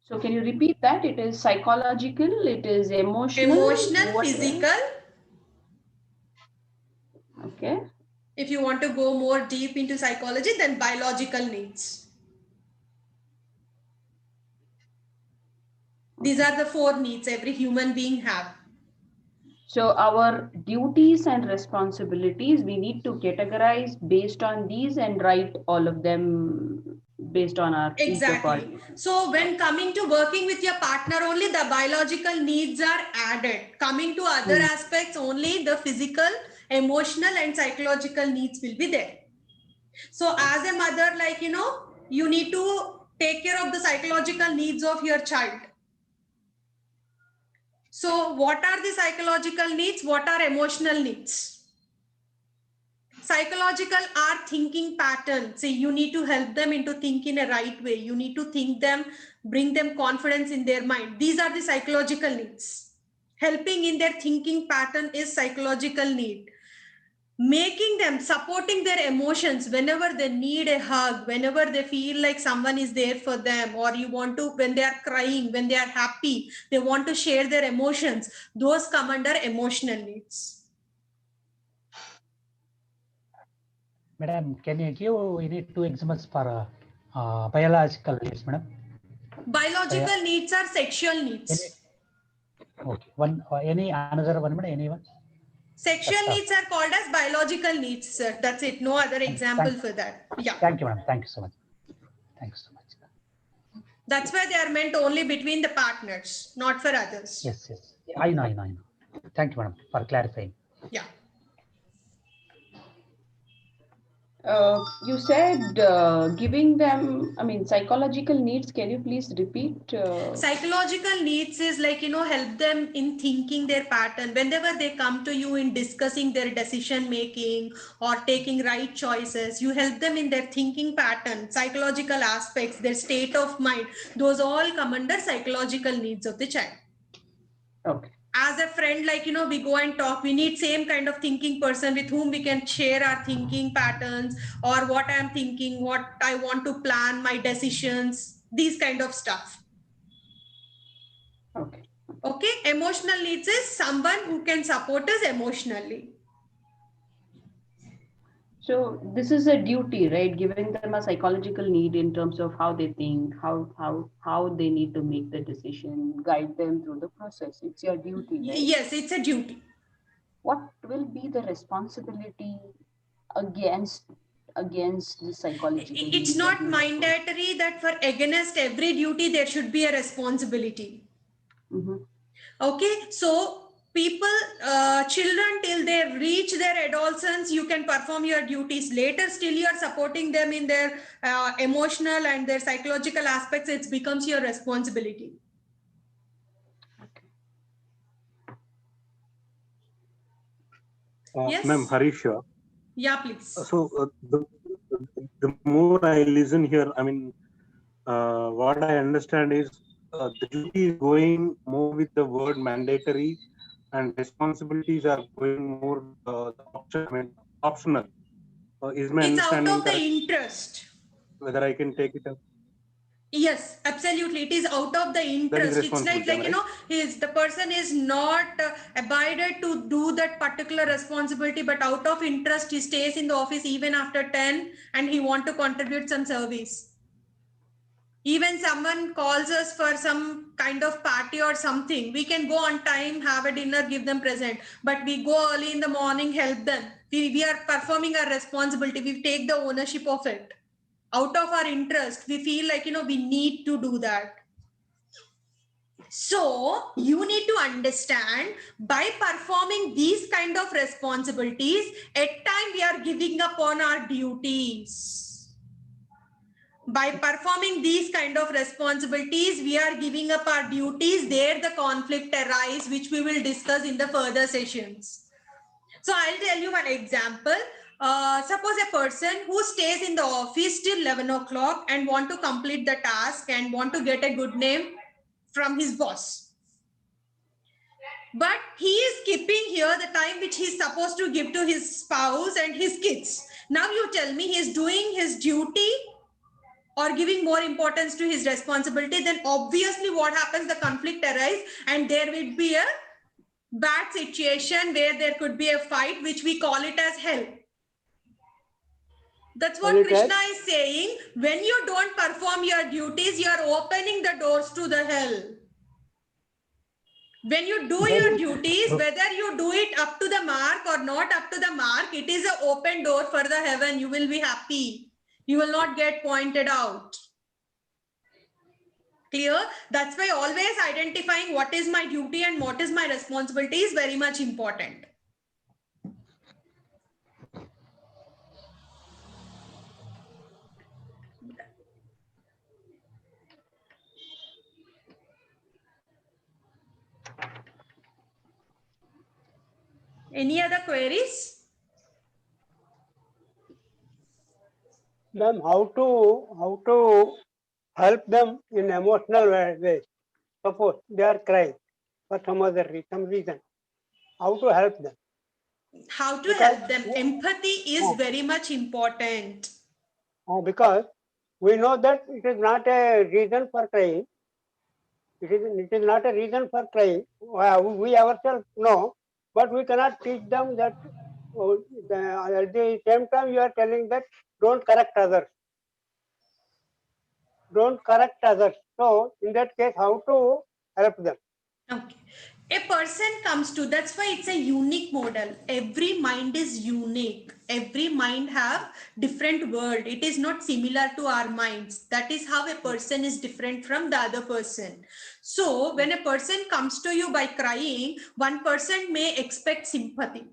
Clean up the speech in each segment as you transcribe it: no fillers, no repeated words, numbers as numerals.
So can you repeat that? It is psychological, it is emotional. Emotional, physical. Okay. If you want to go more deep into psychology, then biological needs. These are the 4 needs every human being have. So our duties and responsibilities, we need to categorize based on these and write all of them based on our each of our. Exactly. So when coming to working with your partner, only the biological needs are added. Coming to other aspects, only the physical, emotional and psychological needs will be there. So as a mother, like, you need to take care of the psychological needs of your child. So what are the psychological needs? What are emotional needs? Psychological are thinking patterns. See, you need to help them into think in a right way. You need to think them, bring them confidence in their mind. These are the psychological needs. Helping in their thinking pattern is psychological need. Making them, supporting their emotions whenever they need a hug, whenever they feel like someone is there for them, or you want to, when they are crying, when they are happy, they want to share their emotions. Those come under emotional needs. Madam, can you give any 2 examples for biological needs, madam? Biological needs are sexual needs. Okay. One any another one, madam? Anyone? Sexual needs are called as biological needs, sir. That's it. No other example for that. Yeah. Thank you, madam. Thank you so much. Thank you so much. That's why they are meant only between the partners, not for others. Yes, yes. I know. Thank you, madam, for clarifying. Yeah. You said giving them, psychological needs. Can you please repeat? Psychological needs is like, help them in thinking their pattern. Whenever they come to you in discussing their decision making or taking right choices, you help them in their thinking pattern, psychological aspects, their state of mind. Those all come under psychological needs of the child. Okay. As a friend, like, we go and talk, we need same kind of thinking person with whom we can share our thinking patterns, or what I'm thinking, what I want to plan, my decisions, these kind of stuff. Okay. Emotional needs is someone who can support us emotionally. So this is a duty, right? Giving them a psychological need in terms of how they think, how they need to make the decision, guide them through the process. It's your duty, right? Yes, it's a duty. What will be the responsibility against the psychological It's needs? not mandatory that for against every duty there should be a responsibility. Okay, so people, children, till they reach their adolescence, you can perform your duties. Later, still you are supporting them in their emotional and their psychological aspects. It becomes your responsibility. Yes, ma'am, Harish. Yeah, please. So the more I listen here, what I understand is the duty is going more with the word mandatory, and responsibilities are going more with the optional. Is my It's out understanding of the correct? interest. Whether I can take it up? Yes, absolutely. It is out of the interest. It's like the person is not abided to do that particular responsibility, but out of interest, he stays in the office even after 10 and he want to contribute some service. Even someone calls us for some kind of party or something, we can go on time, have a dinner, give them present, but we go early in the morning, help them. We are performing our responsibility. We take the ownership of it. Out of our interest, we feel like, we need to do that. So you need to understand, by performing these kind of responsibilities, at time we are giving up on our duties. By performing these kind of responsibilities, we are giving up our duties. There the conflict arises, which we will discuss in the further sessions. So I'll tell you one example. Suppose a person who stays in the office till 11 o'clock and want to complete the task and want to get a good name from his boss. But he is skipping here the time which he is supposed to give to his spouse and his kids. Now you tell me, he is doing his duty or giving more importance to his responsibility, then obviously what happens, the conflict arises and there will be a bad situation where there could be a fight, which we call it as hell. That's what Krishna is saying. When you don't perform your duties, you are opening the doors to the hell. When you do your duties, whether you do it up to the mark or not up to the mark, it is an open door for the heaven. You will be happy. You will not get pointed out. Clear? That's why always identifying what is my duty and what is my responsibility is very much important. Any other queries? Ma'am, how to help them in emotional ways? Suppose they are crying for some reason. How to help them? How to help them? Empathy is very much important. Because we know that it is not a reason for crying. It is not a reason for crying. We ourselves know, but we cannot teach them that. At the same time, you are telling that don't correct others. Don't correct others. So, in that case, how to help them? Okay. A person comes to, that's why it's a unique model. Every mind is unique. Every mind have different world. It is not similar to our minds. That is how a person is different from the other person. So when a person comes to you by crying, one person may expect sympathy.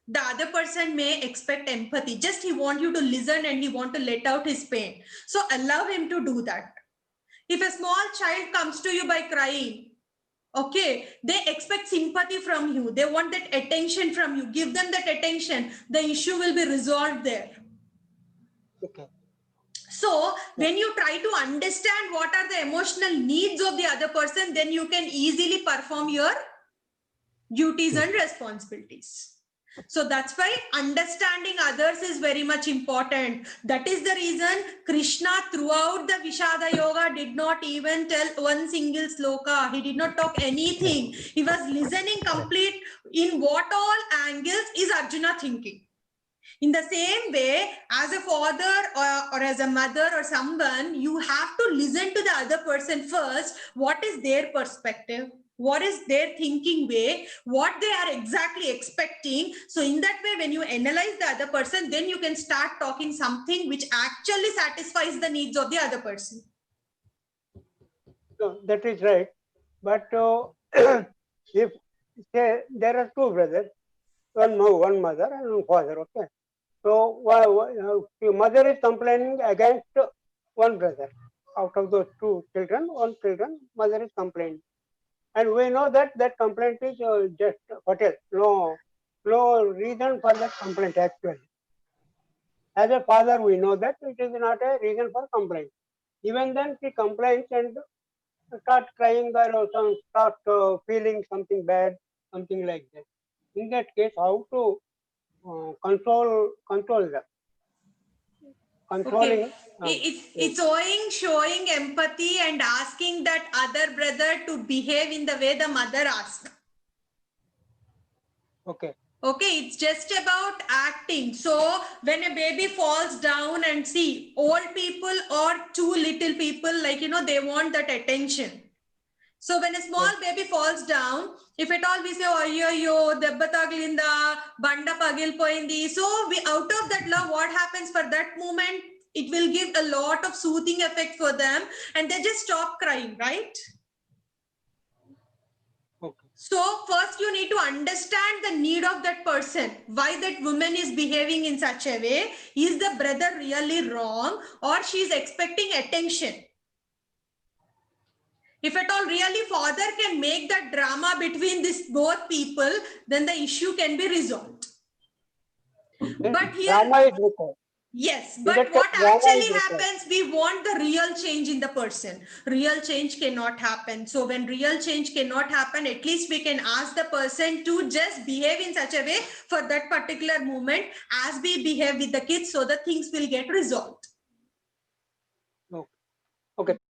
The other person may expect empathy. Just he want you to listen and he want to let out his pain. So allow him to do that. If a small child comes to you by crying, okay, they expect sympathy from you. They want that attention from you. Give them that attention. The issue will be resolved there. Okay. So when you try to understand what are the emotional needs of the other person, then you can easily perform your duties and responsibilities. So that's why understanding others is very much important. That is the reason Krishna throughout the Vishada Yoga did not even tell one single sloka. He did not talk anything. He was listening complete in what all angles is Arjuna thinking. In the same way, as a father or as a mother or someone, you have to listen to the other person first. What is their perspective? What is their thinking way? What they are exactly expecting? So in that way, when you analyze the other person, then you can start talking something which actually satisfies the needs of the other person. No, that is right. But if say there are two brothers, one mother and one father, okay. So the mother is complaining against one brother. Out of those two children, mother is complaining. And we know that that complaint is just hotel. No reason for that complaint actually. As a father, we know that it is not a reason for complaint. Even then, she complains and start crying or start feeling something bad, something like that. In that case, how to control them? Controlling. Okay. It's showing empathy and asking that other brother to behave in the way the mother asked. Okay. Okay, it's just about acting. So when a baby falls down and see old people or two little people, like, they want that attention. So when a small baby falls down, if at all we say, ayyo, debba taglinda, banda pagilpoindi. So out of that love, what happens for that moment? It will give a lot of soothing effect for them and they just stop crying, right? Okay. So first you need to understand the need of that person. Why that woman is behaving in such a way. Is the brother really wrong or she is expecting attention? If at all really father can make that drama between these both people, then the issue can be resolved. But here, drama is required. Yes, but what actually happens, we want the real change in the person. Real change cannot happen. So when real change cannot happen, at least we can ask the person to just behave in such a way for that particular moment as we behave with the kids so that things will get resolved. Okay. Okay.